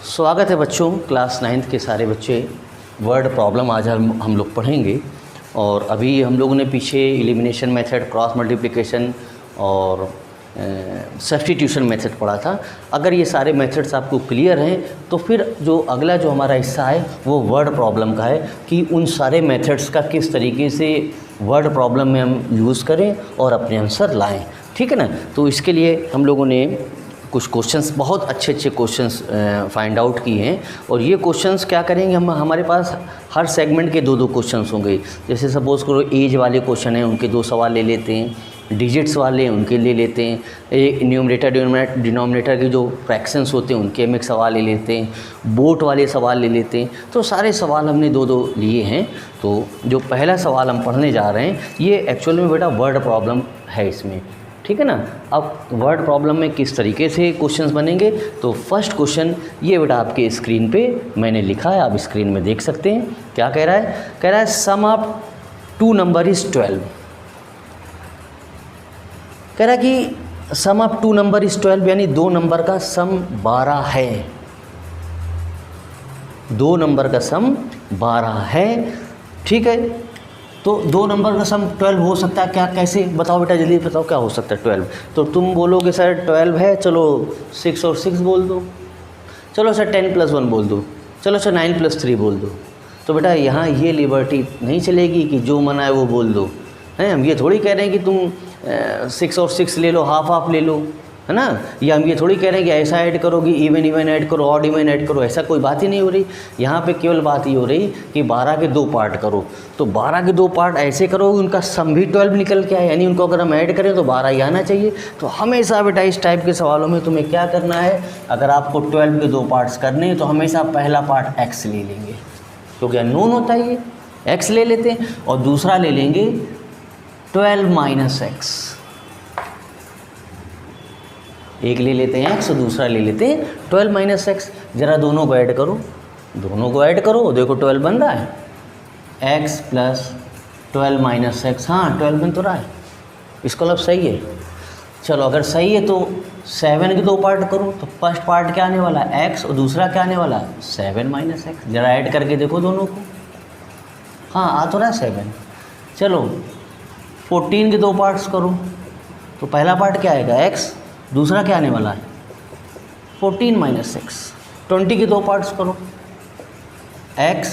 स्वागत है बच्चों, क्लास 9th के सारे बच्चे। वर्ड प्रॉब्लम आज हम लोग पढ़ेंगे। और अभी हम लोगों ने पीछे एलिमिनेशन मेथड, क्रॉस मल्टीप्लिकेशन और सब्स्टिट्यूशन मेथड पढ़ा था। अगर ये सारे मेथड्स आपको क्लियर हैं तो फिर जो अगला जो हमारा हिस्सा है वो वर्ड प्रॉब्लम का है कि उन सारे मेथड्स का किस तरीके से वर्ड प्रॉब्लम में हम यूज़ करें और अपने आंसर लाएं। ठीक है ना। तो इसके लिए हम लोगों ने कुछ क्वेश्चंस, बहुत अच्छे क्वेश्चंस फाइंड आउट किए हैं। और ये क्वेश्चंस क्या करेंगे, हम हमारे पास हर सेगमेंट के दो क्वेश्चंस होंगे। जैसे सपोज़ करो एज वाले क्वेश्चन हैं, उनके 2 सवाल ले लेते हैं। डिजिट्स वाले उनके ले लेते हैं। एक न्यूमरेटर डिनोमिनेटर के जो फ्रैक्शंस होते हैं उनके हम एक सवाल ले लेते हैं। बोट वाले सवाल ले लेते हैं। तो सारे सवाल हमने दो लिए हैं। तो जो पहला सवाल हम पढ़ने जा रहे हैं ये एक्चुअल में बेटा वर्ड प्रॉब्लम है इसमें। ठीक है ना। अब वर्ड प्रॉब्लम में किस तरीके से क्वेश्चंस बनेंगे, तो फर्स्ट क्वेश्चन ये बेटा आपके स्क्रीन पे मैंने लिखा है, आप स्क्रीन में देख सकते हैं। क्या कह रहा है? कह रहा है सम ऑफ 2 नंबर इज़ 12। कह रहा है कि सम ऑफ 2 नंबर इज़ 12 यानी 2 नंबर का सम 12 है। 2 नंबर का सम 12 है। ठीक है। तो 2 नंबर का सम 12 हो सकता है क्या? कैसे बताओ बेटा, जल्दी बताओ क्या हो सकता है 12। तो तुम बोलोगे सर 12 है, चलो 6 और 6 बोल दो, चलो सर 10 + 1 बोल दो, चलो सर 9 + 3 बोल दो। तो बेटा यहाँ ये लिबर्टी नहीं चलेगी कि जो मना है वो बोल दो। हैं, हम ये थोड़ी कह रहे हैं कि तुम 6 और 6 ले लो, हाफ ले लो, है ना। या हम ये थोड़ी कह रहे हैं कि ऐसा ऐड करोगे, इवन ऐड करो, ऑड इवन ऐड करो, ऐसा कोई बात ही नहीं हो रही। यहाँ पे केवल बात ये हो रही कि 12 के 2 पार्ट करो। तो 12 के 2 पार्ट ऐसे करोगे उनका सम भी 12 निकल के आए, यानी उनको अगर हम ऐड करें तो 12 ही आना चाहिए। तो हमेशा बेटा इस टाइप के सवालों में तुम्हें क्या करना है, अगर आपको 12 के 2 पार्ट्स करने हैं तो हमेशा पहला पार्ट x ले लेंगे, क्योंकि अननोन होता है ये, x ले लेते हैं। और दूसरा ले लेंगे 12 - x। एक ले लेते हैं x और दूसरा ले लेते हैं 12 - x। ज़रा दोनों को ऐड करो, देखो 12 बन रहा है। x + 12 - x, हाँ 12 बन तो रहा है। इसका मतलब सही है। चलो अगर सही है तो 7 के 2 पार्ट करो। तो फर्स्ट पार्ट क्या आने वाला है x और दूसरा क्या आने वाला है 7 - x। ज़रा ऐड करके देखो दोनों को, हाँ आ तो रहा है 7। चलो 14 के 2 पार्ट्स करो। तो पहला पार्ट क्या आएगा x, दूसरा क्या आने वाला है 14 - x। 20 के 2 पार्ट्स करो, x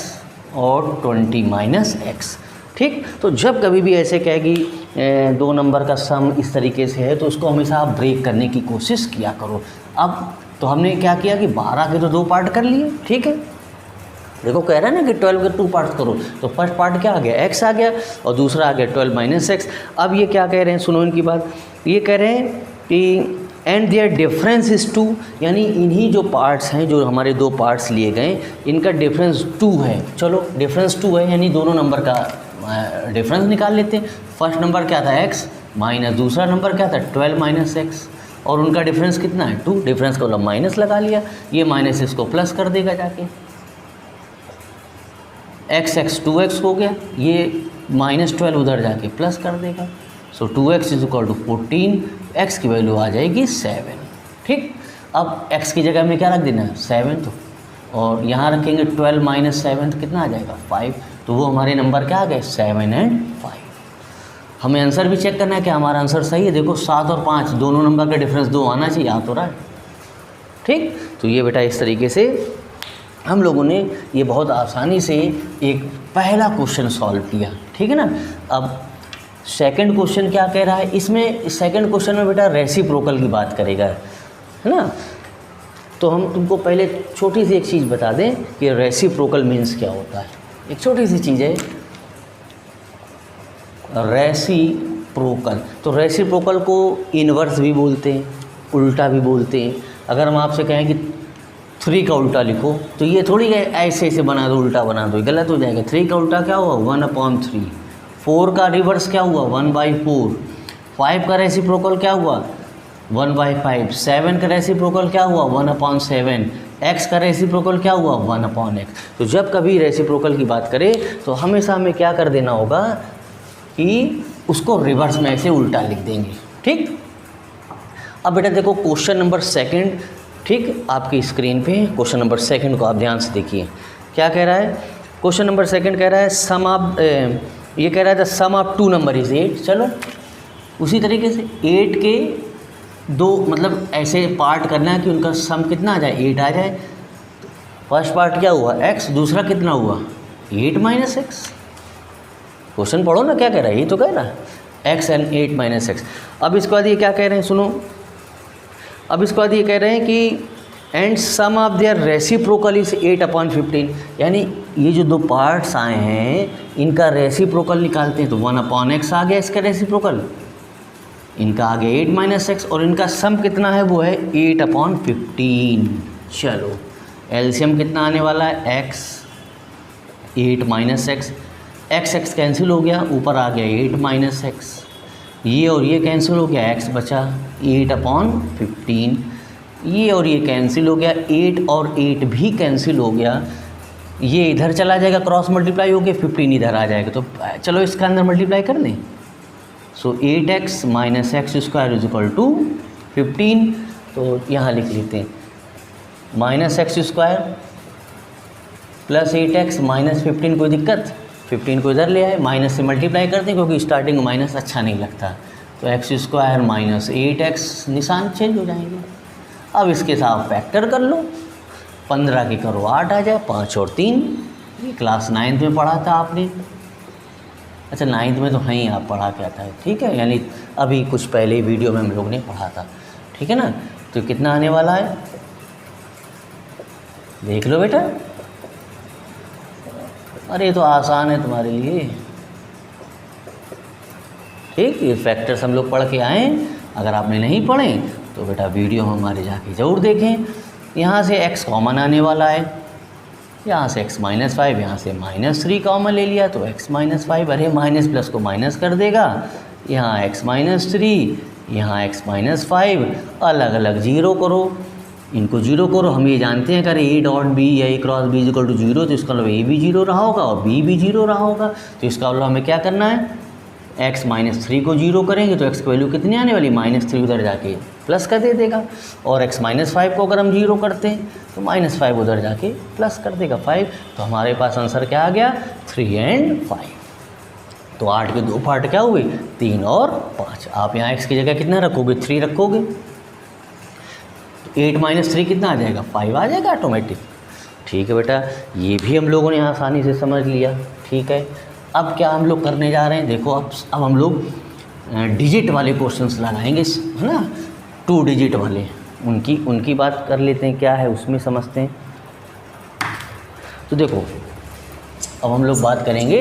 और 20 - x। ठीक। तो जब कभी भी ऐसे कहे कि 2 नंबर का सम इस तरीके से है तो उसको हमेशा आप ब्रेक करने की कोशिश किया करो। अब तो हमने क्या किया कि 12 के तो 2 पार्ट कर लिए। ठीक है। देखो कह रहा है ना कि 12 के 2 पार्ट करो। तो फर्स्ट पार्ट क्या आ गया, x आ गया, और दूसरा आ गया 12 - x। अब ये क्या कह रहे हैं, सुनो इनकी बात। ये कह रहे हैं कि एंड देयर डिफरेंस इज़ 2, यानी इन्हीं जो पार्ट्स हैं, जो हमारे 2 पार्ट्स लिए गए, इनका डिफरेंस 2 है। चलो डिफरेंस 2 है यानी दोनों नंबर का डिफरेंस निकाल लेते हैं। फर्स्ट नंबर क्या था x माइनस दूसरा नंबर क्या था 12 - x, और उनका डिफरेंस कितना है 2। डिफरेंस का मतलब माइनस लगा लिया, ये माइनस इसको प्लस कर देगा जाके, x 2x हो गया, ये -12 उधर जाके प्लस कर देगा। सो 2x = 14, x की वैल्यू आ जाएगी 7। ठीक। अब x की जगह में क्या रख देना है 7, तो और यहाँ रखेंगे 12 - 7 तो कितना आ जाएगा 5। तो वो हमारे नंबर क्या आ गए 7 और 5। हमें आंसर भी चेक करना है कि हमारा आंसर सही है। देखो 7 और 5 दोनों नंबर का डिफरेंस 2 आना चाहिए, आ तो रहा है। ठीक। तो ये बेटा इस तरीके से हम लोगों ने ये बहुत आसानी से एक पहला क्वेश्चन सॉल्व किया। ठीक है ना। अब सेकंड क्वेश्चन क्या कह रहा है, इसमें सेकंड क्वेश्चन में बेटा रेसिप्रोकल की बात करेगा, है ना। तो हम तुमको पहले छोटी सी एक चीज़ बता दें कि रेसिप्रोकल मीन्स क्या होता है। एक छोटी सी चीज़ है रेसिप्रोकल। तो रेसिप्रोकल को इन्वर्स भी बोलते हैं, उल्टा भी बोलते हैं। अगर हम आपसे कहें कि 3 का उल्टा लिखो तो ये थोड़ी है ऐसे बना दो, उल्टा बना दो, गलत हो जाएगा। 3 का उल्टा क्या हुआ 1/3। 4 का रिवर्स क्या हुआ 1/4। 5 का रेसिप्रोकल क्या हुआ 1/5। 7 का रेसिप्रोकल क्या हुआ 1/7। x का रेसिप्रोकल क्या हुआ 1/x। तो जब कभी रेसिप्रोकल की बात करें तो हमेशा हमें क्या कर देना होगा कि उसको रिवर्स में ऐसे उल्टा लिख देंगे। ठीक। अब बेटा देखो क्वेश्चन नंबर सेकंड ठीक, आपकी स्क्रीन पे क्वेश्चन नंबर सेकंड को आप ध्यान से देखिए क्या कह रहा है। क्वेश्चन नंबर सेकंड कह रहा है सम ऑफ, ये कह रहा है the sum of two number is 8। चलो उसी तरीके से 8 के दो मतलब ऐसे पार्ट करना है कि उनका सम कितना आ जाए, 8 आ जाए। फर्स्ट पार्ट क्या हुआ x, दूसरा कितना हुआ 8 माइनस एक्स। क्वेश्चन पढ़ो ना क्या कह रहा है, ये तो कह रहा है x एंड 8 माइनस एक्स। अब इसके बाद ये क्या कह रहे हैं सुनो, अब इसके बाद ये कह रहे हैं कि and sum of their reciprocal is 8/15, यानी ये जो दो पार्ट्स आए हैं इनका रेसिप्रोकल निकालते हैं तो 1/x आ गया इसका रेसिप्रोकल, इनका आ गया 8 माइनस एक्स और इनका सम कितना है वो है 8/15। चलो एलसीएम कितना आने वाला है x 8 minus x, x cancel हो गया, ऊपर आ गया 8 माइनस एक्स, ये और ये कैंसिल हो गया, x बचा 8/15, ये और ये कैंसिल हो गया, 8 और 8 भी कैंसिल हो गया, ये इधर चला जाएगा क्रॉस मल्टीप्लाई हो गया, 15 इधर आ जाएगा। तो चलो इसका अंदर मल्टीप्लाई कर दें। So 8x minus x square is equal to 15। तो यहाँ लिख लेते हैं minus x square plus 8x minus 15, कोई दिक्कत, 15 को इधर ले आए, माइनस से मल्टीप्लाई करते हैं क्योंकि स्टार्टिंग में माइनस अच्छा नहीं लगता। तो एक्स स्क्वायर माइनस 8x निशान चेंज हो जाएंगे। अब इसके साथ फैक्टर कर लो, 15 के करो 8 आ जाए, 5 और 3, ये क्लास 9th में पढ़ा था आपने। अच्छा 9th में तो है ही, आप पढ़ा के आता है, ठीक है, यानी अभी कुछ पहले वीडियो में हम लोग ने पढ़ा था, ठीक है ना। तो कितना आने वाला है देख लो बेटा, अरे ये तो आसान है तुम्हारे लिए, ठीक। ये फैक्टर्स हम लोग पढ़ के आए, अगर आपने नहीं पढ़े तो बेटा वीडियो हमारे जाके ज़रूर देखें। यहाँ से x कॉमन आने वाला है, यहाँ से x माइनस 5, यहाँ से -3 कॉमन ले लिया तो x माइनस 5, अरे माइनस प्लस को माइनस कर देगा, यहाँ x माइनस 3, यहाँ x माइनस 5, अलग अलग जीरो करो, इनको जीरो करो। हम ये जानते हैं अगर a डॉट b या a cross b equal to 0 तो इसका मतलब a भी जीरो रहा होगा और b भी जीरो रहा होगा। तो इसका मतलब हमें क्या करना है, x माइनस 3 को जीरो करेंगे तो x की वैल्यू कितनी आने वाली, -3 उधर जाके प्लस कर दे देगा, और x माइनस 5 को अगर हम जीरो करते हैं तो -5 उधर जाके प्लस कर देगा 5। तो हमारे पास आंसर क्या आ गया 3 और 5। तो 8 के दो पार्ट क्या हुए 3 और 5। आप यहाँ x की जगह कितना रखोगे 3 रखोगे, तो 8 माइनस 3 कितना आ जाएगा 5 आ जाएगा ऑटोमेटिक, ठीक है बेटा। ये भी हम लोगों ने आसानी से समझ लिया, ठीक है। अब क्या हम लोग करने जा रहे हैं, देखो अब हम लोग डिजिट वाले क्वेश्चंस लगाएंगे, है ना, 2 डिजिट वाले, उनकी बात कर लेते हैं, क्या है उसमें समझते हैं। तो देखो अब हम लोग बात करेंगे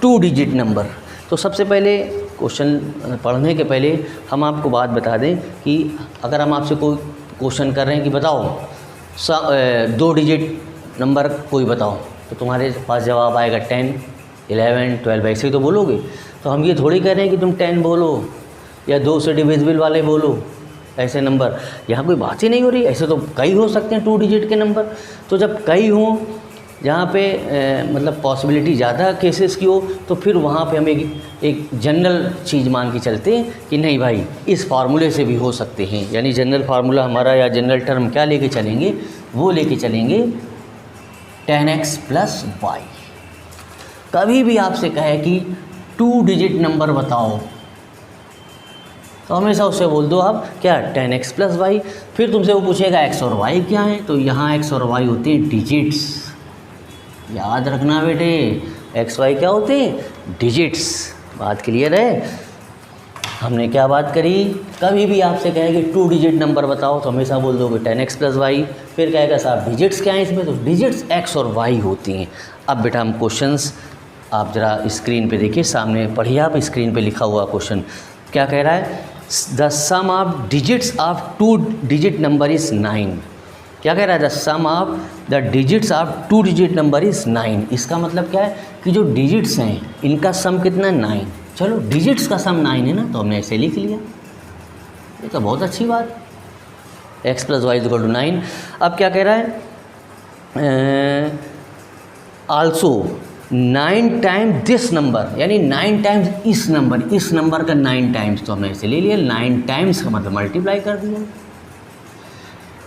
2 डिजिट नंबर। तो सबसे पहले क्वेश्चन पढ़ने के पहले हम आपको बात बता दें कि अगर हम आपसे कोई क्वेश्चन कर रहे हैं कि बताओ 2 डिजिट नंबर कोई बताओ, तो तुम्हारे पास जवाब आएगा 10, 11, 12, ऐसे ही तो बोलोगे। तो हम ये थोड़ी कह रहे हैं कि तुम 10 बोलो या 2 से डिविजिबल वाले बोलो, ऐसे नंबर यहाँ कोई बात ही नहीं हो रही। ऐसे तो कई हो सकते हैं 2 डिजिट के नंबर। तो जब कई हों, जहाँ पे मतलब पॉसिबिलिटी ज़्यादा केसेस की हो, तो फिर वहाँ पे हम एक जनरल चीज़ मान के चलते हैं कि नहीं भाई इस फार्मूले से भी हो सकते हैं। यानी जनरल फार्मूला हमारा या जनरल टर्म क्या लेके चलेंगे, वो लेके चलेंगे 10x प्लस y। कभी भी आपसे कहे कि 2 डिजिट नंबर बताओ, तो हमेशा उससे बोल दो आप क्या 10x प्लस वाई। फिर तुमसे वो पूछेगा x और y क्या है, तो यहाँ x और y होते हैं डिजिट्स। याद रखना बेटे, x y क्या होते हैं डिजिट्स। बात क्लियर है। हमने क्या बात करी, कभी भी आपसे कहेंगे 2 डिजिट नंबर बताओ तो हमेशा बोल दोगे 10x प्लस वाई। फिर कहेगा साहब डिजिट्स क्या है इसमें, तो डिजिट्स x और y होती हैं। अब बेटा हम क्वेश्चंस आप ज़रा स्क्रीन पे देखिए, सामने पढ़िए आप, स्क्रीन पे लिखा हुआ क्वेश्चन क्या कह रहा है, the sum of digits of 2 digit number is 9। क्या कह रहा है, the sum of the digits of 2 digit number is 9। इसका मतलब क्या है कि जो डिजिट्स हैं इनका सम कितना 9। चलो डिजिट्स का सम 9 है ना, तो हमने ऐसे लिख लिया, ये तो बहुत अच्छी बात, x plus y equal to 9। अब क्या कह रहा है, आल्सो 9 टाइम दिस नंबर, यानी 9 टाइम्स इस नंबर का 9 टाइम्स, तो हमने ऐसे ले लिया 9 टाइम्स का मतलब मल्टीप्लाई कर दिया।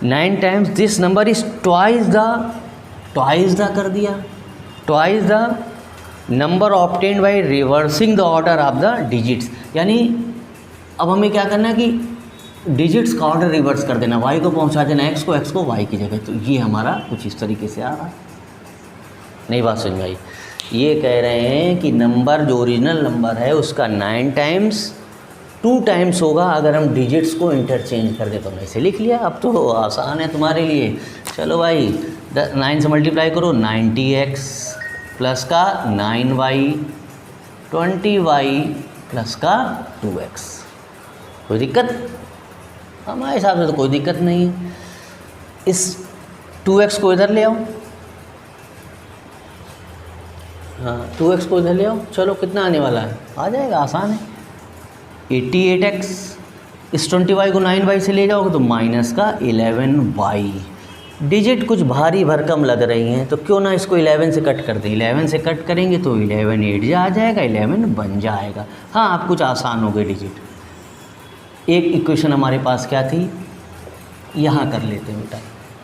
9 times this number is twice the कर दिया, twice the number obtained by reversing the order of the digits. यानी अब हमें क्या करना है कि डिजिट्स का ऑर्डर रिवर्स कर देना, y को पहुंचा देना x को y की जगह। तो ये हमारा कुछ इस तरीके से आ रहा है। नई बात समझ में आई? ये कह रहे हैं कि नंबर जो ओरिजिनल नंबर है उसका 9 टाइम्स 2 टाइम्स होगा अगर हम डिजिट्स को इंटरचेंज कर दे। तो मैं इसे लिख लिया। अब तो आसान है तुम्हारे लिए। चलो भाई 9 से मल्टीप्लाई करो, 90x प्लस का 9y, 20y प्लस का 2x। कोई दिक्कत? हमारे हिसाब से तो कोई दिक्कत नहीं है। इस 2x को इधर ले आओ, हाँ 2x को इधर ले आओ। चलो कितना आने वाला है? आ जाएगा, आसान है। 88x, इस 20y को 9y से ले जाओगे तो माइनस का 11y। डिजिट कुछ भारी भरकम लग रही हैं तो क्यों ना इसको 11 से कट कर दें। 11 से कट करेंगे तो 11 8 जा आ जाएगा, 11 बन जाएगा। हाँ आप कुछ आसान हो गए डिजिट। एक इक्वेशन हमारे पास क्या थी, यहाँ कर लेते हैं बेटा।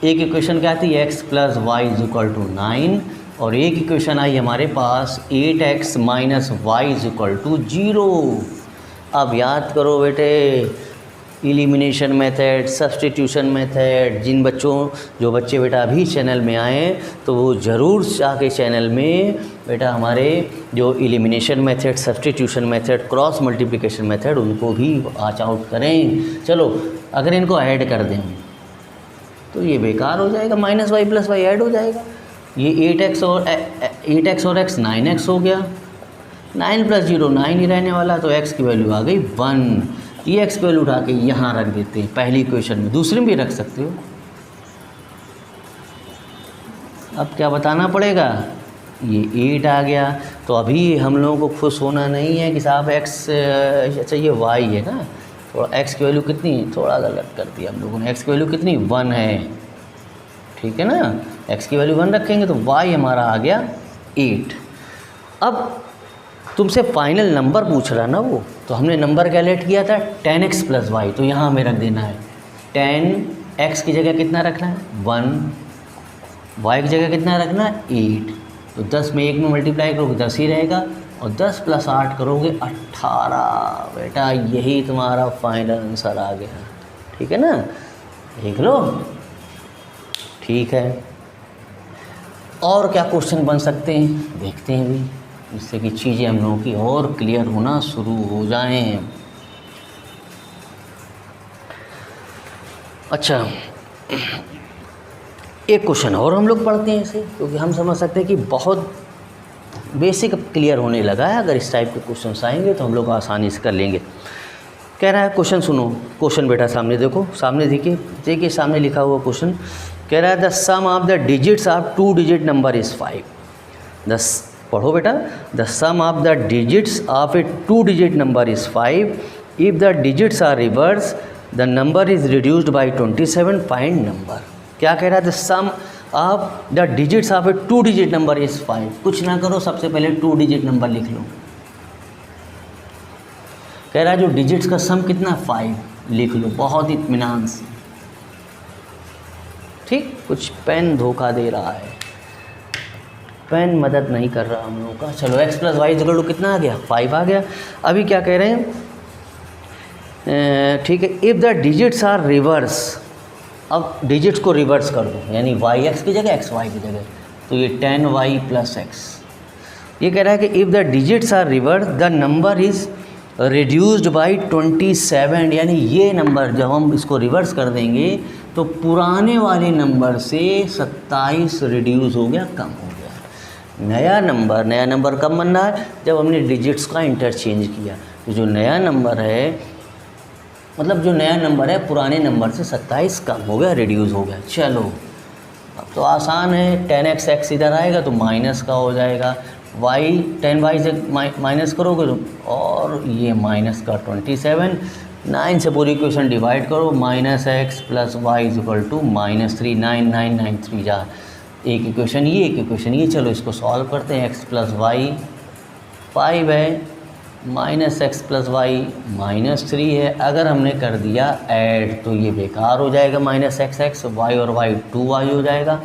एक इक्वेशन क्या थी, x plus y is equal to 9, और एक इक्वेशन आई हमारे पास 8x minus y is equal to 0। अब याद करो बेटे, एलिमिनेशन मेथड, सब्स्टिट्यूशन मेथड। जो बच्चे बेटा अभी चैनल में आए तो वो ज़रूर जाके चैनल में बेटा हमारे जो elimination method, substitution method, cross multiplication method उनको भी वॉच आउट करें। चलो अगर इनको ऐड कर दें तो ये बेकार हो जाएगा, minus y plus y add हो जाएगा। ये 8x और x 9x हो गया, 9 प्लस 0 9 ही रहने वाला, तो x की वैल्यू आ गई 1। ये x की वैल्यू उठा के यहाँ रख देते हैं पहली इक्वेशन में, दूसरे में भी रख सकते हो। अब क्या बताना पड़ेगा, ये 8 आ गया। तो अभी हम लोगों को खुश होना नहीं है कि साहब x, अच्छा ये y है ना, थोड़ा x की वैल्यू कितनी, थोड़ा गलत कर दिया हम लोगों ने। x की वैल्यू कितनी 1 है, ठीक है ना। x की वैल्यू 1 रखेंगे तो y हमारा आ गया 8। अब तुमसे फाइनल नंबर पूछ रहा ना वो, तो हमने नंबर कैलकुलेट किया था 10x प्लस वाई, तो यहाँ हमें रख देना है 10x की जगह कितना रखना है 1, y की जगह कितना रखना है 8। तो 10 में 1 में मल्टीप्लाई करोगे 10 ही रहेगा, और 10 प्लस 8 करोगे 18। बेटा यही तुम्हारा फाइनल आंसर आ गया, ठीक है ना, देख लो। ठीक है, और क्या क्वेश्चन बन सकते हैं देखते हैं भी, जिससे कि चीज़ें हम लोगों की और क्लियर होना शुरू हो जाएं। अच्छा, एक क्वेश्चन और हम लोग पढ़ते हैं इसे, क्योंकि हम समझ सकते हैं कि बहुत बेसिक क्लियर होने लगा है। अगर इस टाइप के क्वेश्चन आएंगे तो हम लोग आसानी से कर लेंगे। कह रहा है क्वेश्चन सुनो, क्वेश्चन बेटा सामने देखो, सामने देखिए सामने लिखा हुआ क्वेश्चन कह रहा है the sum of the digits of 2 digit number is 5। पढ़ो बेटा, the sum of the digits of a 2 digit number is 5। If the digits are reverse the number is reduced by 27। Find number. क्या कह रहा है, the sum of the digits of a 2 digit number is 5। कुछ ना करो, सबसे पहले 2 digit number लिख लो। कह रहा है जो डिजिट्स का सम कितना 5 लिख लो, बहुत इत्मीनान से। ठीक, कुछ पेन धोखा दे रहा है, पेन मदद नहीं कर रहा हम लोगों का। चलो x plus y equal to कितना आ गया 5 आ गया। अभी क्या कह रहे हैं, ठीक है, if the digits are reverse. अब डिजिट्स को रिवर्स कर दो, यानी वाई एक्स की जगह एक्स वाई की जगह, तो ये 10y प्लस एक्स। ये कह रहा है कि if the digits are reverse the number is reduced by 27। यानी ये नंबर जब हम इसको रिवर्स कर देंगे तो पुराने वाले नंबर से 27 रिड्यूस हो गया, कम हो गया। नया नंबर कब बन रहा है, जब हमने डिजिट्स का इंटरचेंज किया। तो जो नया नंबर है, मतलब जो नया नंबर है पुराने नंबर से 27 कम हो गया, रिड्यूस हो गया। चलो अब तो आसान है, 10x x इधर आएगा तो माइनस का हो जाएगा, y 10y से माइनस करोगे तो, और ये माइनस का 27। 9 से पूरी इक्वेशन डिवाइड करो, -x plus y is equal to -3। 9 9 9 3 जा, एक इक्वेशन ये, एक इक्वेशन ये। चलो इसको सॉल्व करते हैं। x प्लस वाई 5 है, माइनस एक्स प्लस वाई -3 है। अगर हमने कर दिया ऐड तो ये बेकार हो जाएगा, माइनस एक्स एक्स वाई और वाई 2y हो जाएगा।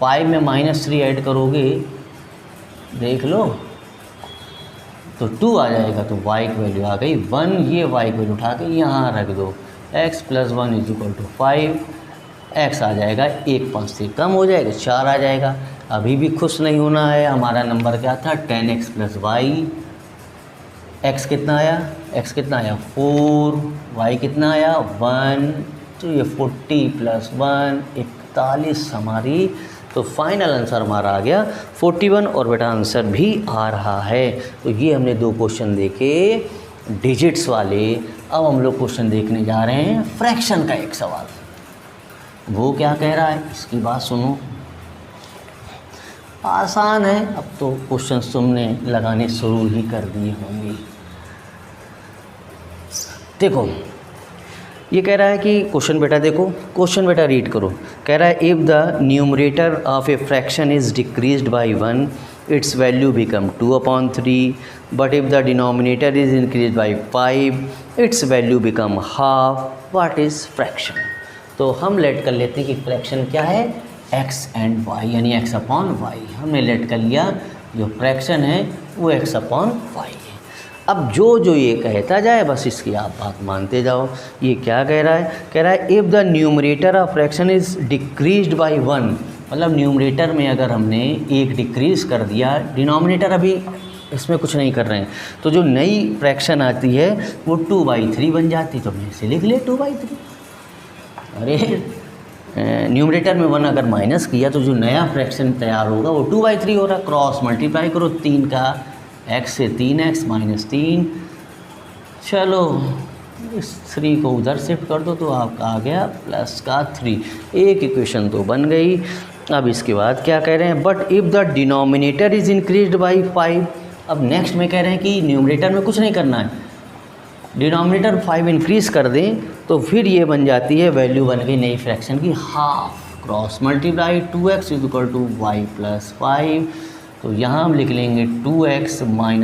पाई में -3 ऐड करोगे देख लो तो 2 आ जाएगा, तो y की वैल्यू आ गई 1। ये y की वैल्यू उठा के यहाँ रख दो, x + 1 = 5। x आ जाएगा 1 5 से कम हो जाएगा 4 आ जाएगा। अभी भी खुश नहीं होना है, हमारा नंबर क्या था 10x + y। x कितना आया, x कितना आया 4, y कितना आया 1, तो ये 40 + 1 41 हमारी, तो फाइनल आंसर हमारा आ गया 41। और बेटा आंसर भी आ रहा है। तो ये हमने 2 क्वेश्चन देखे डिजिट्स वाले। अब हम लोग क्वेश्चन देखने जा रहे हैं फ्रैक्शन का एक सवाल। वो क्या कह रहा है इसकी बात सुनो, आसान है। अब तो क्वेश्चन तुमने लगाने शुरू ही कर दिए होंगे। देखो ये कह रहा है कि क्वेश्चन बेटा देखो, क्वेश्चन बेटा रीड करो। कह रहा है if the numerator of a fraction is decreased bye 1 it's value become 2/3, but if the denominator is increase bye 5 it's value become half. What is fraction? तो हम लेट कर लेते हैं कि फ्रैक्शन क्या है, x एंड y, यानी x/y। हमने लेट कर लिया जो फ्रैक्शन है वो x/y है। अब जो ये कहता जाए बस इसकी आप बात मानते जाओ। ये क्या कह रहा है, कह रहा है if the numerator of fraction is decreased bye 1, मतलब न्यूमरेटर में अगर हमने 1 डिक्रीज़ कर दिया, डिनोमिनेटर अभी इसमें कुछ नहीं कर रहे हैं, तो जो नई फ्रैक्शन आती है वो 2/3 बन जाती। तो मैं इसे लिख ले 2/3। अरे न्यूमरेटर में 1 अगर माइनस किया तो जो नया फ्रैक्शन तैयार होगा वो 2/3 हो रहा। क्रॉस मल्टीप्लाई करो 3 का x से 3x -3, चलो इस 3 को उधर शिफ्ट कर दो तो आपका आ गया प्लस का 3। एक इक्वेशन तो बन गई। अब इसके बाद क्या कह रहे हैं, but if the denominator is increased bye 5। अब नेक्स्ट में कह रहे हैं कि न्यूमरेटर में कुछ नहीं करना है, डिनोमिनेटर 5 इंक्रीज़ कर दें तो फिर ये बन जाती है, वैल्यू बन गई नई फ्रैक्शन की half. Cross multiply 2x = y + 5, तो यहाँ हम लिख लेंगे 2x - y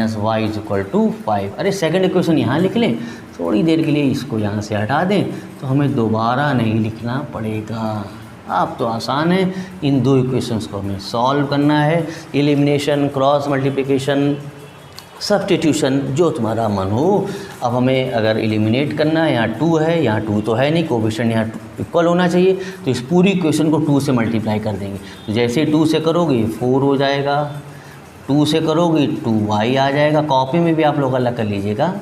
= 5। अरे सेकंड इक्वेशन यहाँ लिख लें, थोड़ी देर के लिए इसको यहाँ से हटा दें तो हमें दोबारा नहीं लिखना पड़ेगा। अब तो आसान है, इन 2 इक्वेशंस को हमें सॉल्व करना है। एलिमिनेशन, क्रॉस मल्टीप्लिकेशन, सब्स्टिट्यूशन, जो तुम्हारा मन हो। अब हमें अगर एलिमिनेट करना है, यहाँ 2 है, यहाँ 2 तो है नहीं, कोएफिशिएंट यहाँ इक्वल होना चाहिए, तो इस पूरी इक्वेशन को 2 से मल्टीप्लाई कर देंगे। तो जैसे 2 से करोगे 4 हो जाएगा, 2 से करोगे 2y आ जाएगा। कॉपी में भी आप लोग अलग कर लीजिएगा,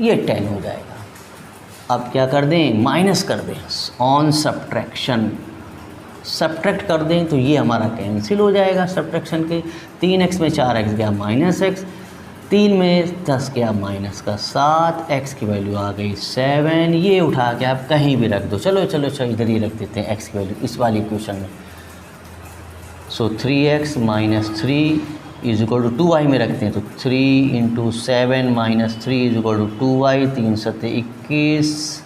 ये 10 हो जाएगा। अब क्या कर दें, माइनस कर दें, ऑन सब्ट्रैक्शन सब्ट्रैक्ट कर दें तो ये हमारा कैंसिल हो जाएगा सब्ट्रैक्शन के। 3x में 4x गया -x, 3 में 10 गया -7, x की वैल्यू आ गई 7। ये उठा के आप कहीं भी रख दो, चलो इधर ही रख देते हैं x की वैल्यू इस वाली इक्वेशन में। सो 3x - 3 = 2y में रखते हैं, तो 3 × 7 - 3 = 2y। 3 × 7 = 21,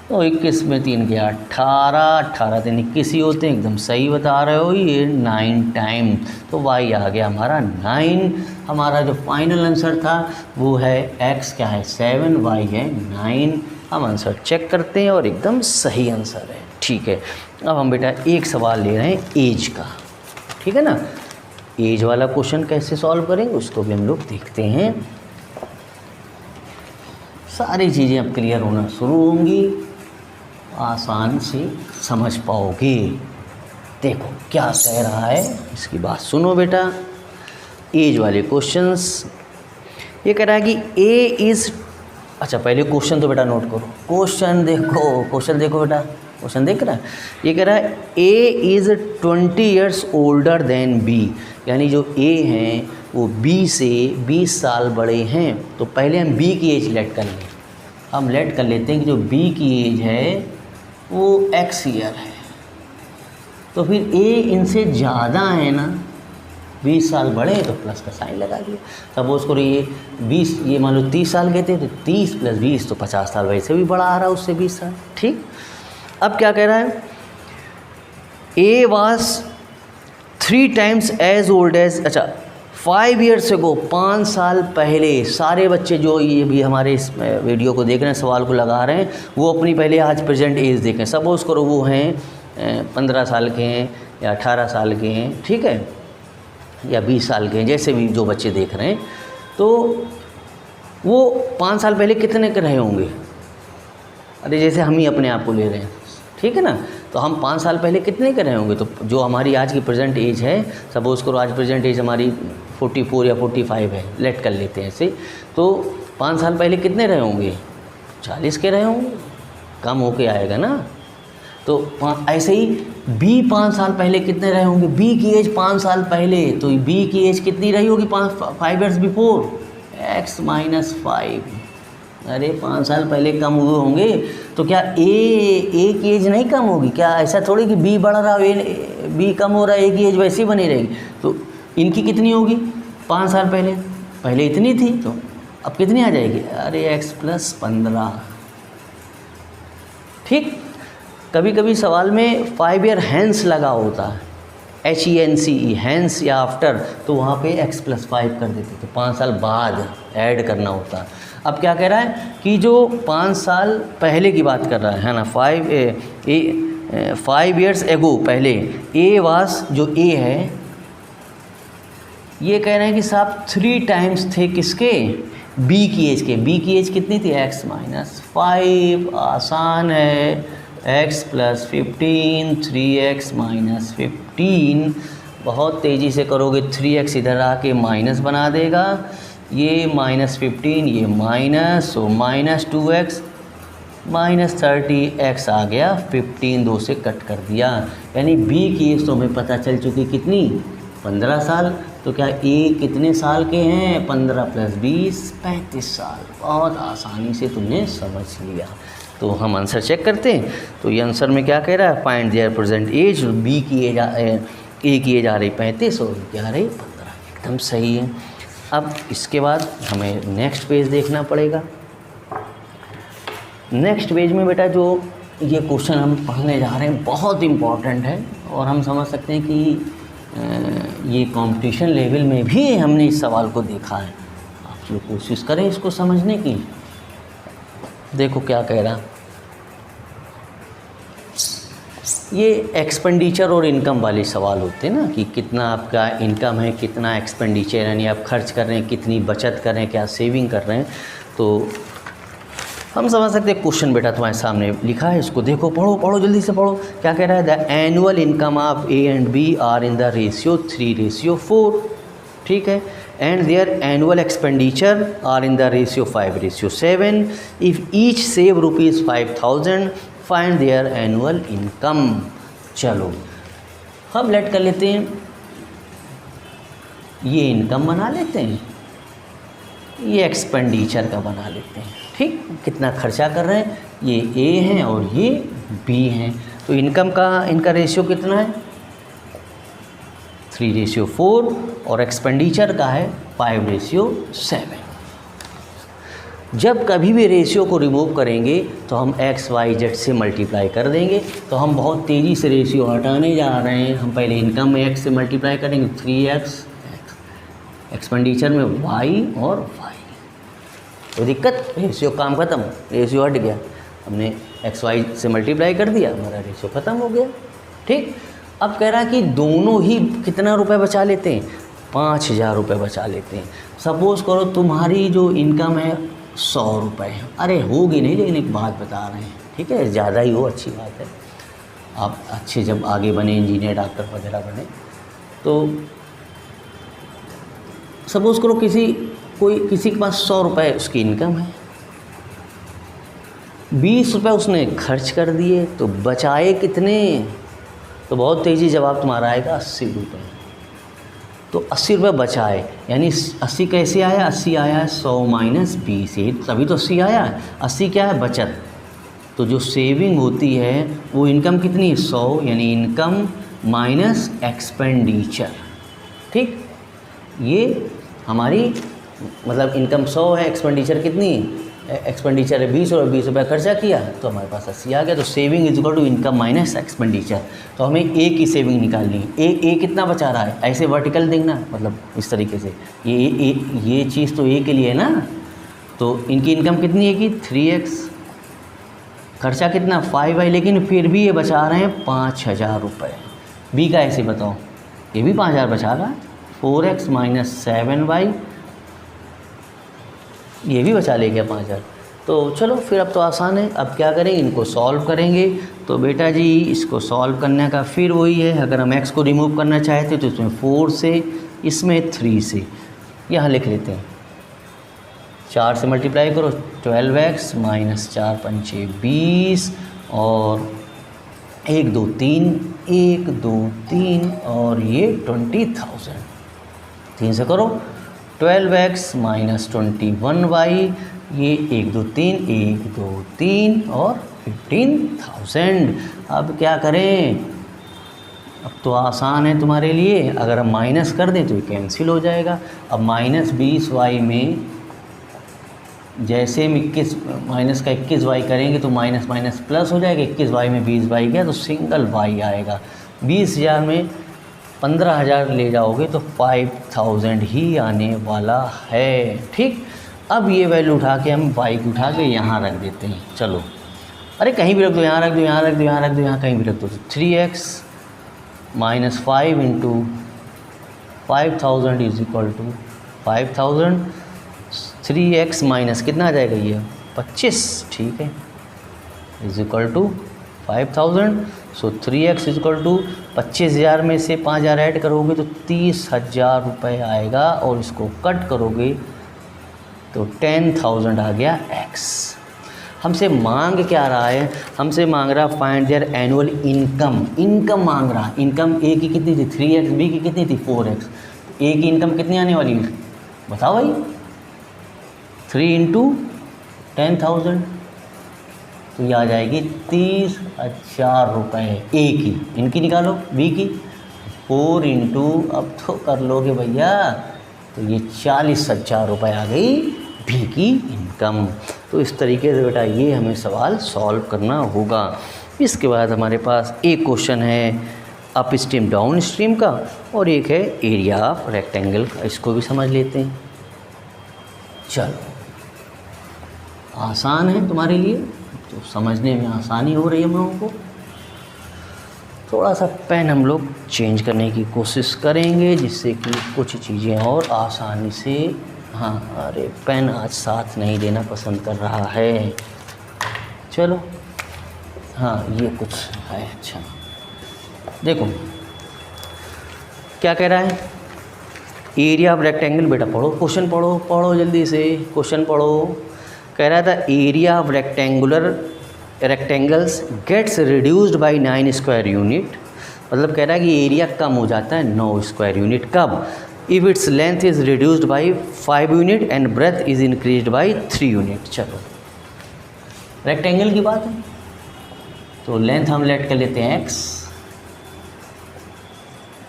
तो 21 में 3 गया 18, 18 दिन 21 ही होते हैं, एकदम सही बता रहे हो। ये 9 टाइम, तो y आ गया हमारा 9। हमारा जो फाइनल आंसर था वो है x क्या है 7, y है 9। हम आंसर चेक करते हैं और एकदम सही आंसर है। ठीक है, अब हम बेटा एक सवाल ले रहे हैं एज का, ठीक है ना। एज वाला क्वेश्चन कैसे सॉल्व करेंगे उसको भी हम लोग देखते हैं। सारी चीज़ें अब क्लियर होना शुरू होंगी, आसान से समझ पाओगे। देखो क्या कह रहा है, इसकी बात सुनो बेटा। एज वाले क्वेश्चंस, ये कह रहा है कि ए इज़, अच्छा पहले क्वेश्चन तो बेटा नोट करो, क्वेश्चन देखो बेटा, क्वेश्चन देख रहा है। ये कह रहा है A is 20 years older than B, यानी जो ए हैं वो बी से 20 साल बड़े हैं। तो पहले हम बी की एज लेट कर लें। हम लेट कर लेते हैं कि जो बी की एज है वो x ईयर है, तो फिर a इनसे ज़्यादा है ना, 20 साल बड़े हैं तो प्लस का साइन लगा दिया। सपोज करो ये 20, ये मान लो 30 साल के थे, तो 30 + 20 तो 50 साल, वैसे भी बड़ा आ रहा है उससे 20 साल। ठीक, अब क्या कह रहा है, a was 3 times as old as, अच्छा 5 ईयर्स को 5 साल पहले सारे बच्चे जो ये भी हमारे इस वीडियो को देख रहे हैं, सवाल को लगा रहे हैं, वो अपनी पहले आज प्रेजेंट एज देखें। सपोज़ करो वो हैं 15 साल के हैं या 18 साल के हैं, ठीक है, या 20 साल के हैं, जैसे भी जो बच्चे देख रहे हैं, तो वो 5 साल पहले कितने के रहे होंगे। अरे जैसे हम ही अपने आप को ले रहे हैं, ठीक है ना, तो हम 5 साल पहले कितने के रहे होंगे। तो जो हमारी आज की प्रेजेंट एज है, सपोज़ करो आज प्रेजेंट एज हमारी 44 या 45 है, लेट कर लेते हैं ऐसे, तो 5 साल पहले कितने रहे होंगे, 40 के रहे होंगे, कम होके आएगा ना। तो ऐसे ही बी 5 साल पहले कितने रहे होंगे, बी की एज 5 साल पहले, तो बी की एज कितनी रही होगी 5 ईयर्स बिफोर, x माइनस 5। अरे 5 साल पहले कम हुए होंगे, तो क्या ए की एज नहीं कम होगी क्या। ऐसा थोड़ी कि बी बढ़ रहा है बी कम हो रहा है, ए की एज वैसी बनी रहेगी। तो इनकी कितनी होगी 5 साल पहले इतनी थी, तो अब कितनी आ जाएगी, अरे x प्लस 15। ठीक, कभी कभी सवाल में 5 ईयर हैंस लगा होता है, HENCE हैंस या आफ्टर, तो वहाँ पे x प्लस 5 कर देते, तो 5 साल बाद ऐड करना होता है। अब क्या कह रहा है कि जो 5 साल पहले की बात कर रहा है ना, 5 ईयर्स एगो पहले ए वास, जो ए है ये कह रहे हैं कि साहब 3 टाइम्स थे किसके, बी की एज के। बी की एज कितनी थी, x माइनस 5, आसान है, x प्लस 15, 3x माइनस 15। बहुत तेज़ी से करोगे 3x इधर आके माइनस बना देगा, ये माइनस 15, ये माइनस, तो माइनस 2x माइनस 30x आ गया, 15 2 से कट कर दिया, यानी b की एज तो हमें पता चल चुकी कितनी, 15 साल। तो क्या a कितने साल के हैं, 15 प्लस 20 35 साल। बहुत आसानी से तुमने समझ लिया। तो हम आंसर चेक करते हैं, तो ये आंसर में क्या कह रहा है, find their present age, b की एज a की एज आ रही 35 और क्या आ रही 15, एकदम सही है। अब इसके बाद हमें नेक्स्ट पेज देखना पड़ेगा। नेक्स्ट पेज में बेटा जो ये क्वेश्चन हम पढ़ने जा रहे हैं बहुत इम्पॉर्टेंट है, और हम समझ सकते हैं कि ये कंपटीशन लेवल में भी हमने इस सवाल को देखा है। आप लोग कोशिश करें इसको समझने की। देखो क्या कह रहा, ये एक्सपेंडिचर और इनकम वाले सवाल होते हैं ना, कि कितना आपका इनकम है, कितना एक्सपेंडिचर, यानी आप खर्च कर रहे हैं, कितनी बचत कर रहे हैं, क्या सेविंग कर रहे हैं। तो हम समझ सकते हैं क्वेश्चन बेटा तुम्हारे सामने लिखा है, इसको देखो, पढ़ो जल्दी से पढ़ो। क्या कह रहा है, the annual income of A and B are in the ratio 3:4, ठीक है, and their annual expenditure are in the ratio 5:7। If each save ₹5,000 find their annual income. चलो हम लेट कर लेते हैं, ये इनकम बना लेते हैं, ये एक्सपेंडिचर का बना लेते हैं। ठीक, कितना खर्चा कर रहे हैं, ये A हैं और ये B हैं। तो इनकम का इनका रेशियो कितना है, 3:4, और एक्सपेंडिचर का है 5:7। जब कभी भी रेशियो को रिमूव करेंगे तो हम XYZ से मल्टीप्लाई कर देंगे। तो हम बहुत तेज़ी से रेशियो हटाने जा रहे हैं। हम पहले इनकम में x से मल्टीप्लाई करेंगे, 3x, एक्सपेंडिचर में y और y। तो दिक्कत, रेशियो काम ख़त्म, रेशियो हट गया, हमने XY से मल्टीप्लाई कर दिया, हमारा रेशियो ख़त्म हो गया। ठीक, अब कह रहा है कि दोनों ही कितना रुपए बचा लेते हैं, 5,000 रुपये बचा लेते हैं। सपोज़ करो तुम्हारी जो इनकम है 100 रुपये, अरे होगी नहीं, लेकिन एक बात बता रहे हैं, ठीक है, ज़्यादा ही हो अच्छी बात है, आप अच्छे जब आगे बने, इंजीनियर डॉक्टर वगैरह बने, तो सपोज़ करो किसी के पास 100 रुपये उसकी इनकम है, 20 रुपये उसने खर्च कर दिए, तो बचाए कितने, तो बहुत तेज़ी जवाब तुम्हारा आएगा 80 रुपये। तो 80 रुपये बचाए, यानी 80 कैसे आया, 80 आया है 100 माइनस 20, ही तभी तो 80 आया है। 80 क्या है, बचत। तो जो सेविंग होती है वो इनकम कितनी है, 100, यानी इनकम माइनस एक्सपेंडिचर। ठीक, ये हमारी मतलब इनकम 100 है, एक्सपेंडिचर कितनी एक्सपेंडिचर है 20 और 20 रुपये खर्चा किया तो हमारे पास 80 आ गया। तो saving is equal to income minus expenditure. तो हमें ए की सेविंग निकालनी है। ए कितना बचा रहा है, ऐसे वर्टिकल देखना, मतलब इस तरीके से ये चीज़ तो ए के लिए है ना। तो इनकी इनकम कितनी है कि 3x, खर्चा कितना 5y, लेकिन फिर भी ये बचा रहे हैं 5000 रुपये। बी का ऐसे बताओ, ये भी 5000 बचा रहा है। 4x माइनस 7y, ये भी बचा ले गया 5000। तो चलो फिर अब तो आसान है। अब क्या करेंगे, इनको सॉल्व करेंगे। तो बेटा जी इसको सॉल्व करने का फिर वही है, अगर हम x को रिमूव करना चाहते तो इसमें 4 से, इसमें 3 से, यहाँ लिख लेते हैं। 4 से मल्टीप्लाई करो 12x माइनस 4 पंचे 20 और 1 2 3, 1 2 3 और ये 20,000। 3 से करो 12x माइनस 21y, ये 1 2 3, 1 2 3 और 15,000। अब क्या करें, अब तो आसान है तुम्हारे लिए। अगर हम माइनस कर दें तो ये कैंसिल हो जाएगा। अब माइनस 20y में जैसे हम 21 माइनस का 21y करेंगे तो माइनस माइनस प्लस हो जाएगा। 21y में 20y गया तो सिंगल y आएगा। 20,000 में 15,000 ले जाओगे तो 5,000 ही आने वाला है। ठीक, अब ये वैल्यू उठा के हम y को उठा के यहाँ रख देते हैं। चलो, अरे कहीं भी रख दो, यहाँ रख दो, यहाँ रख दो, यहाँ रख दो, यहाँ कहीं भी रख दो। तो 3x minus 5 into 5,000 is equal to 5,000। 3x minus कितना आ जाएगा, ये 25, ठीक है, is equal to 5,000। So 3x is equal to 25,000 में से 5,000 ऐड करोगे तो 30,000 रुपये आएगा, और इसको कट करोगे तो 10,000 आ गया x। हमसे मांग क्या रहा है, हमसे मांग रहा find their annual income. Income मांग रहा। इनकम ए की कितनी थी 3x, बी की कितनी थी 4x। ए की इनकम कितनी आने वाली है बताओ भाई, 3 इंटू 10,000, तो ये आ जाएगी 30,000 रुपये ए की। इनकी निकालो बी की, 4 इंटू, अब तो कर लोगे भैया, तो ये 40,000 रुपये आ गई बी की इनकम। तो इस तरीके से बेटा ये हमें सवाल सॉल्व करना होगा। इसके बाद हमारे पास एक क्वेश्चन है अप स्ट्रीम डाउन स्ट्रीम का, और एक है एरिया ऑफ रेक्टेंगल का। इसको भी समझ लेते हैं। चलो, आसान है तुम्हारे लिए, तो समझने में आसानी हो रही है हम लोगों को। थोड़ा सा पेन हम लोग चेंज करने की कोशिश करेंगे जिससे कि कुछ चीज़ें और आसानी से, हाँ अरे पेन आज साथ नहीं देना पसंद कर रहा है। चलो, हाँ ये कुछ है। अच्छा देखो क्या कह रहा है, एरिया ऑफ रेक्टेंगल। बेटा पढ़ो क्वेश्चन, पढ़ो जल्दी से क्वेश्चन पढ़ो। कह रहा था area of rectangles gets reduced by 9 square unit. मतलब कह रहा है कि एरिया कम हो जाता है 9 स्क्वायर यूनिट। कब? If its length is reduced by 5 unit and breadth is increased by 3 unit. चलो रेक्टेंगल की बात है, तो लेंथ हम लेट कर लेते हैं x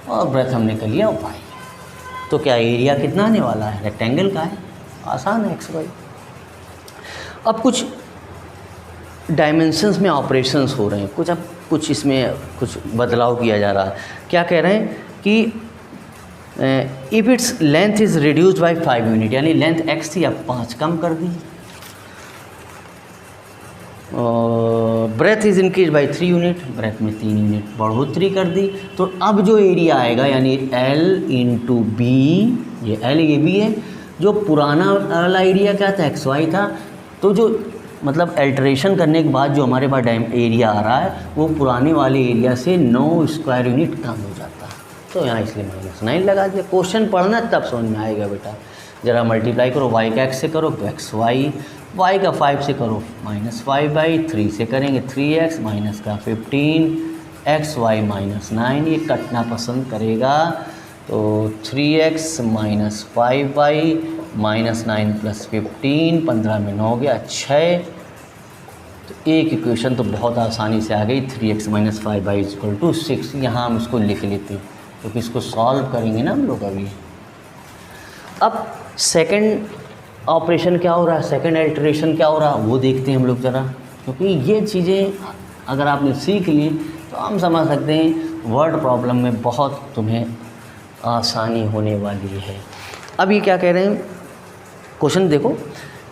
और ब्रेथ हमने कर लिया y। तो क्या एरिया कितना आने वाला है, रेक्टेंगल का है, आसान है x y। अब कुछ डायमेंशंस में ऑपरेशंस हो रहे हैं, कुछ इसमें कुछ बदलाव किया जा रहा है। क्या कह रहे हैं कि if its length is reduced by 5 unit, यानी लेंथ x थी अब 5 कम कर दी, और breadth is increase by 3 unit, breadth में 3 यूनिट बढ़ोतरी कर दी। तो अब जो एरिया आएगा यानी L इंटू बी, ये L ये बी है। जो पुराना वाला एरिया क्या था, XY था, तो जो मतलब अल्टरेशन करने के बाद जो हमारे पास एरिया आ रहा है वो पुराने वाले एरिया से 9 स्क्वायर यूनिट कम हो जाता है। तो यहाँ इसलिए -9 लगा दिया। क्वेश्चन पढ़ना तब समझ में आएगा बेटा। ज़रा मल्टीप्लाई करो, y का x से करो तो xy, y का 5 से करो -5/3 से करेंगे 3x, माइनस का 15xy -9, ये कटना पसंद करेगा। तो 3x माइनस 5y -9 प्लस 15, 15 में 9 गया 6। तो एक इक्वेशन तो बहुत आसानी से आ गई, 3x minus 5y equal to 6। यहाँ हम इसको लिख लेते हैं क्योंकि इसको सॉल्व करेंगे ना हम लोग अभी। अब सेकंड ऑपरेशन क्या हो रहा है, सेकंड अल्टरेशन क्या हो रहा है, वो देखते हैं हम लोग ज़रा, क्योंकि ये चीज़ें अगर आपने सीख ली तो हम समझ सकते हैं वर्ड प्रॉब्लम में बहुत तुम्हें आसानी होने वाली है। अब ये क्या कह रहे हैं, क्वेश्चन देखो,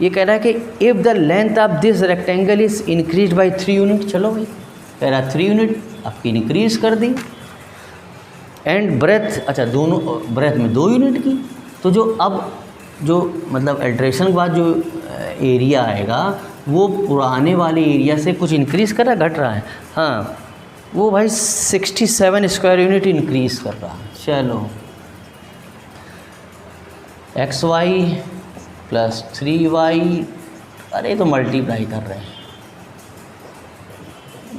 ये कह रहा है कि if the length of this rectangle is increase by 3 unit, चलो भाई कह रहा है 3 यूनिट आपकी इंक्रीज कर दी, एंड ब्रेथ, अच्छा दोनों ब्रेथ में 2 यूनिट की, तो जो अब जो मतलब अल्ट्रेशन के बाद जो एरिया आएगा वो पुराने वाले एरिया से कुछ इंक्रीज़ कर रहा है, घट रहा है, हाँ वो भाई 67 स्क्वायर यूनिट इंक्रीज़ कर रहा है। चलो एक्स वाई प्लस 3y, अरे तो मल्टीप्लाई कर रहे हैं,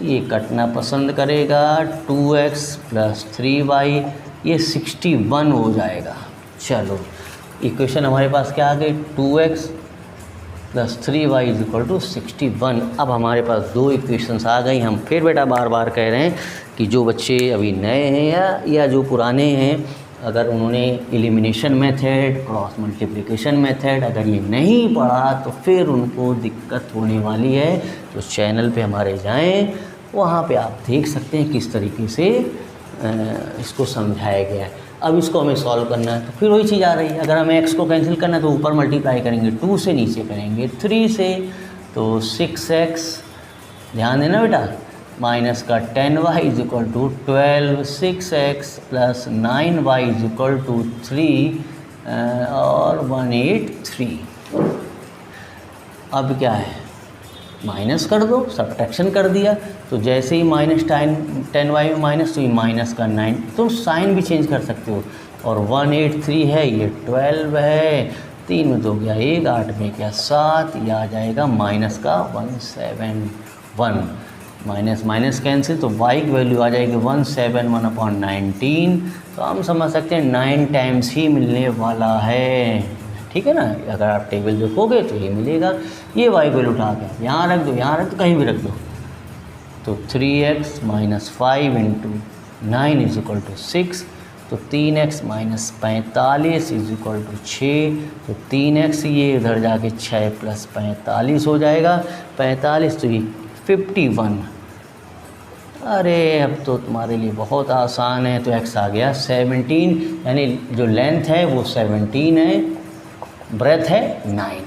ये कटना पसंद करेगा, 2x प्लस 3y ये 61 हो जाएगा। चलो इक्वेशन हमारे पास क्या आ गई, 2x plus 3y is equal to 61। अब हमारे पास 2 इक्वेशंस आ गई। हम फिर बेटा बार बार कह रहे हैं कि जो बच्चे अभी नए हैं या जो पुराने हैं, अगर उन्होंने elimination method, cross multiplication method अगर ये नहीं पढ़ा तो फिर उनको दिक्कत होने वाली है। तो चैनल पे हमारे जाएं, वहाँ पे आप देख सकते हैं किस तरीके से इसको समझाया गया है। अब इसको हमें सॉल्व करना है तो फिर वही चीज़ आ रही है, अगर हमें x को कैंसिल करना है तो ऊपर मल्टीप्लाई करेंगे 2 से, नीचे करेंगे 3 से, तो 6x, ध्यान देना बेटा, माइनस का 10y is equal to 12, 6x plus 9y is equal to 3 और 183। अब क्या है, माइनस कर दो, सब्ट्रैक्शन कर दिया, तो जैसे ही माइनस 10y में माइनस, तो ये माइनस का 9, तो साइन भी चेंज कर सकते हो, और 183 है, ये 12 है, 3 में 2 गया 1, 8 में क्या 7, ये आ जाएगा माइनस का 171, माइनस माइनस कैंसिल, तो y की वैल्यू आ जाएगी 171/19। तो हम समझ सकते हैं 9 टाइम्स ही मिलने वाला है, ठीक है ना। अगर आप टेबल देखोगे तो ये मिलेगा, ये y को उठा के यहाँ रख दो, यहाँ रख दो, कहीं भी रख दो, तो 3x minus 5 into 9 is equal to 6, तो 3x minus 45 is equal to 6, तो 3x ये इधर जाके 6 प्लस 45 हो जाएगा, 45 तो ये 51। अरे अब तो तुम्हारे लिए बहुत आसान है, तो x आ गया 17, यानी जो लेंथ है वो 17 है, ब्रेथ है 9।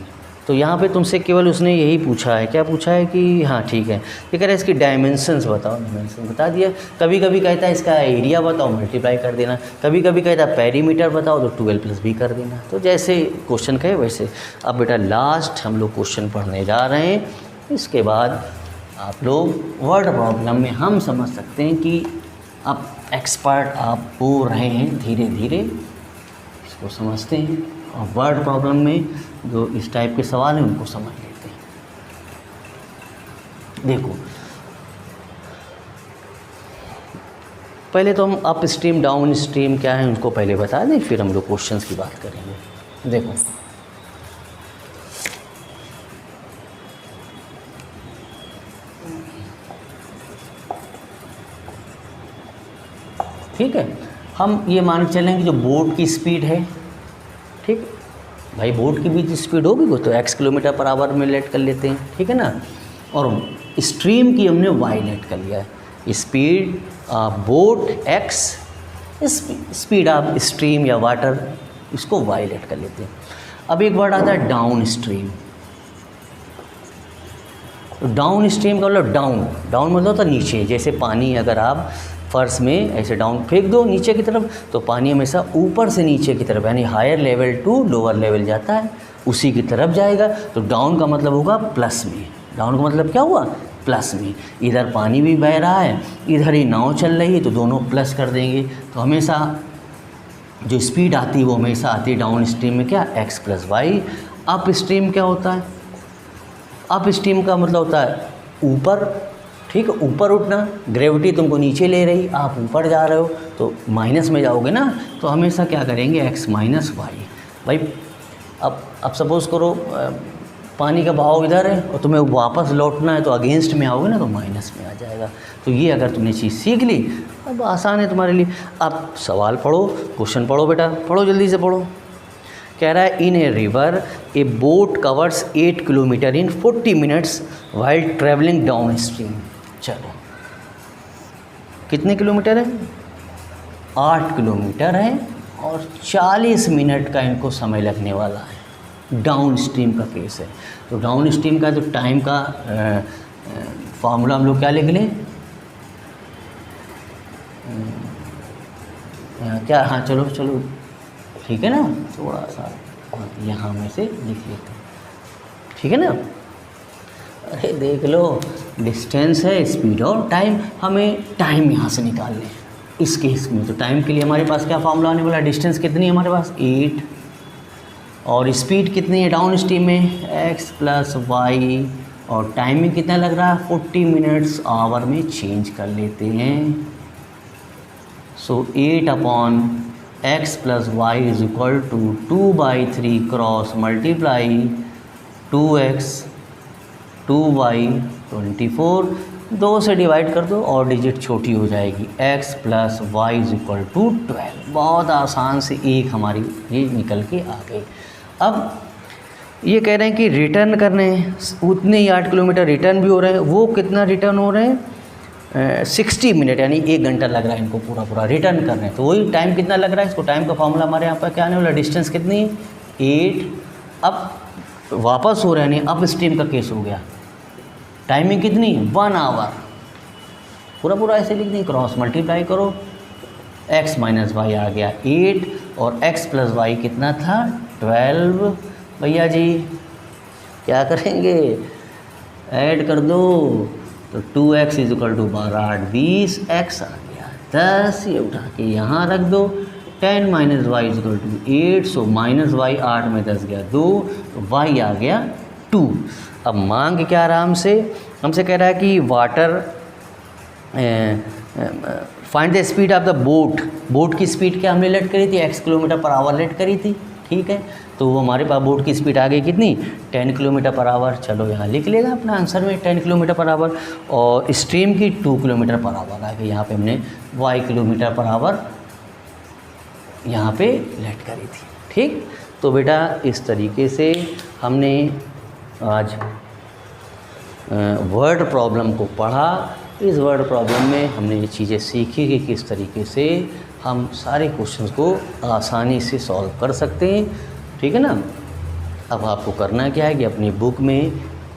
तो यहाँ पे तुमसे केवल उसने यही पूछा है, क्या पूछा है कि हाँ ठीक है, ये कह रहा है इसकी डायमेंशंस बताओ, डायमेंशन बता दिया। कभी कभी कहता है इसका एरिया बताओ, मल्टीप्लाई कर देना, कभी कभी कहता है पेरीमीटर बताओ, तो 12 प्लस b कर देना। तो जैसे क्वेश्चन कहे वैसे। अब बेटा लास्ट हम लोग क्वेश्चन पढ़ने जा रहे हैं, इसके बाद आप लोग वर्ड प्रॉब्लम में हम समझ सकते हैं कि अब एक्सपर्ट आप हो रहे हैं, धीरे धीरे इसको समझते हैं, और वर्ड प्रॉब्लम में जो इस टाइप के सवाल हैं उनको समझ लेते हैं। देखो पहले तो हम अप स्ट्रीम डाउन स्ट्रीम क्या है उनको पहले बता दें, फिर हम लोग क्वेश्चंस की बात करेंगे। देखो ठीक है, हम ये मान के चलें कि जो बोट की स्पीड है, ठीक भाई बोट की भी स्पीड होगी वो तो x किलोमीटर पर आवर में लेट कर लेते हैं, ठीक है ना। और स्ट्रीम की हमने y लेट कर लिया है, speed boat x, speed of stream या वाटर, इसको y लेट कर लेते हैं। अब एक वर्ड आता है डाउन स्ट्रीम। तो डाउन स्ट्रीम का मतलब डाउन, डाउन मतलब होता है नीचे, जैसे पानी अगर आप फर्श में ऐसे डाउन फेंक दो नीचे की तरफ, तो पानी हमेशा ऊपर से नीचे की तरफ, यानी higher level to lower level जाता है, उसी की तरफ जाएगा। तो डाउन का मतलब होगा प्लस में, डाउन का मतलब क्या हुआ, प्लस में। इधर पानी भी बह रहा है, इधर ही नाव चल रही है, तो दोनों प्लस कर देंगे। तो हमेशा जो स्पीड आती है वो हमेशा आती है डाउन स्ट्रीम में क्या, x plus y. Up stream क्या होता है, अप स्ट्रीम का मतलब होता है ऊपर, ठीक है, ऊपर उठना, ग्रेविटी तुमको नीचे ले रही, आप ऊपर जा रहे हो तो माइनस में जाओगे ना, तो हमेशा क्या करेंगे x माइनस वाई। भाई अब सपोज़ करो पानी का बहाव इधर है और तुम्हें वापस लौटना है, तो अगेंस्ट में आओगे ना तो माइनस में आ जाएगा। तो ये अगर तुमने चीज़ सीख ली, अब आसान है तुम्हारे लिए। अब सवाल पढ़ो, क्वेश्चन पढ़ो बेटा, पढ़ो जल्दी से पढ़ो। कह रहा है in a river a boat covers 8 kilometre in 40 minutes while travelling downstream. चलो कितने किलोमीटर है? 8 किलोमीटर है और 40 मिनट का इनको समय लगने वाला है। डाउन स्ट्रीम का केस है, तो डाउन स्ट्रीम का जो टाइम का फॉर्मूला हम लोग क्या लिख लें? क्या, हाँ चलो चलो ठीक है ना, थोड़ा सा यहाँ में से लिख लेते हैं, ठीक है ना। अरे देख लो, डिस्टेंस है, स्पीड और टाइम, हमें टाइम यहाँ से निकालने हैं इस केस में। तो टाइम के लिए हमारे पास क्या फॉर्मूला आने वाला? डिस्टेंस कितनी है हमारे पास? 8, और स्पीड कितनी है डाउन स्ट्रीम में? x प्लस वाई, और टाइमिंग कितना लग रहा है? 40 मिनट्स आवर में चेंज कर लेते हैं। So 8 upon x plus y is equal to 2/3 cross multiply 2x 2y 24, 2 से डिवाइड कर दो और डिजिट छोटी हो जाएगी। x plus y is equal to 12। बहुत आसान से एक हमारी ये निकल के आ गई। अब ये कह रहे हैं कि रिटर्न करने हैं, उतने ही 8 किलोमीटर रिटर्न भी हो रहे हैं। वो कितना रिटर्न हो रहे हैं? 60 मिनट, यानी 1 घंटा लग रहा है इनको पूरा पूरा रिटर्न कर रहे हैं। तो वही टाइम कितना लग रहा है इसको? टाइम का फॉर्मूला हमारे यहाँ पर क्या आने वाला? डिस्टेंस कितनी? 8। अब वापस हो रहे हैं, यानी अप स्ट्रीम का केस हो गया। टाइमिंग कितनी? 1 आवर। पूरा पूरा ऐसे लिख दें, क्रॉस मल्टीप्लाई करो, x माइनस वाई आ गया 8 और x प्लस वाई कितना था? 12। भैया जी क्या करेंगे? ऐड कर दो, तो 2x is equal to 12 8 20, x आ गया 10। ये उठा के यहाँ रख दो, 10 minus y is equal to 8। So minus y 8 में 10 गया 2, तो y आ गया 2। अब मांग क्या रहा हमसे कह रहा है कि water find the speed of the boat. Boat की स्पीड क्या हमने लेट करी थी? x किलोमीटर पर आवर लेट करी थी, ठीक है। तो वो हमारे पास बोट की स्पीड आ गई कितनी? 10 किलोमीटर पर आवर। चलो यहाँ लिख लेगा अपना आंसर में 10 किलोमीटर पर आवर, और स्ट्रीम की 2 किलोमीटर पर आवर आ गई। यहाँ पे हमने y किलोमीटर पर आवर यहाँ पे लेट करी थी, ठीक। तो बेटा इस तरीके से हमने आज वर्ड प्रॉब्लम को पढ़ा। इस वर्ड प्रॉब्लम में हमने ये चीज़ें सीखी कि किस तरीके से हम सारे क्वेश्चंस को आसानी से सॉल्व कर सकते हैं, ठीक है ना। अब आपको करना क्या है कि अपनी बुक में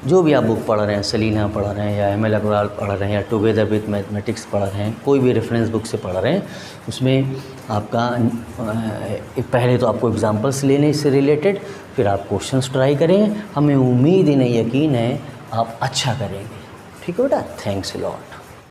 जो भी आप बुक पढ़ रहे हैं, सलीना पढ़ रहे हैं या एम एल अग्रवाल पढ़ रहे हैं या टुगेदर विद मैथमेटिक्स पढ़ रहे हैं, कोई भी रेफरेंस बुक से पढ़ रहे हैं, उसमें आपका पहले तो आपको एग्जांपल्स लेने इससे रिलेटेड, फिर आप क्वेश्चंस ट्राई करें। हमें उम्मीद ही नहीं, यकीन है आप अच्छा करेंगे, ठीक है बेटा। Thanks a lot.